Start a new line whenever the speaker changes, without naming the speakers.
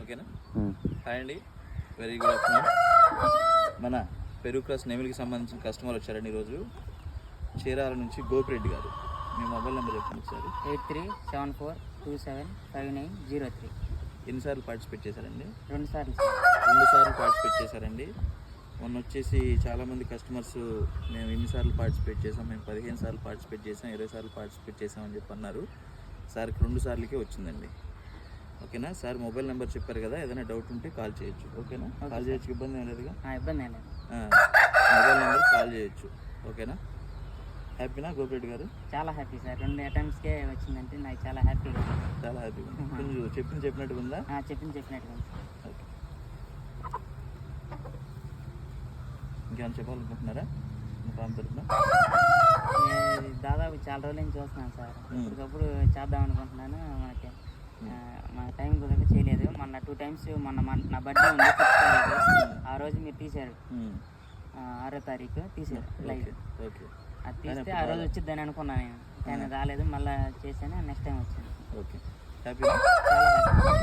ఓకేనా. హాయ్ అండి, very good afternoon. మన పెరుగు క్రాస్ నెమిలికి సంబంధించిన కస్టమర్ వచ్చారండి ఈరోజు. చీరాల నుంచి గోపిరెడ్డి గారు. మీ మొబైల్ నెంబర్ చెప్పండి సార్.
8374275903.
ఎన్నిసార్లు పార్టిసిపేట్ చేశారండి?
2 సార్లు.
2 సార్లు పార్టిసిపేట్ చేశారండి. మొన్న వచ్చేసి చాలామంది కస్టమర్స్ మేము ఎన్నిసార్లు పార్టిసిపేట్ చేసాం, మేము 15 సార్లు పార్టిసిపేట్ చేసాం, 20 సార్లు పార్టిసిపేట్ చేసామని చెప్పి అన్నారు. సార్కి 2 సార్లకే వచ్చిందండి. ఓకేనా సార్, మొబైల్ నెంబర్ చెప్పారు కదా, ఏదైనా డౌట్ ఉంటే కాల్ చేయొచ్చు. ఓకేనా, కాల్ చేయొచ్చు, ఇబ్బంది ఏం లేదుగా.
ఇబ్బంది ఏం లేదు.
మొబైల్ నెంబర్ కాల్ చేయొచ్చు. ఓకేనా. హ్యాపీనా గోపిరెడ్డి గారు?
చాలా హ్యాపీ సార్. 2 అటెంప్ట్స్కే వచ్చిందంటే నాకు చాలా హ్యాపీగా.
చాలా హ్యాపీగా. కొంచెం చెప్పినట్టుగా ఉందా?
చెప్పినట్టుగా ఉంది.
ఓకే, ఇంకేమైనా చెప్పాలనుకుంటున్నారా?
దాదాపు చాలా రోజుల నుంచి చూస్తున్నాను సార్. ఇప్పటికప్పుడు చేద్దాం అనుకుంటున్నాను. మన టైం కుదరక చేయలేదు. మొన్న 2 times మొన్న నా బర్త్డే ఉంది 6th తారీఖు. ఆ రోజు మీరు తీశారు, 6వ తారీఖు తీశారు లైవ్. అది తీస్తే ఆ రోజు వచ్చిద్దని అనుకున్నాను నేను, కానీ రాలేదు. మళ్ళీ చేశాను, నెక్స్ట్ టైం వచ్చాను.
Okay, happy.
చాలా హ్యాపీ.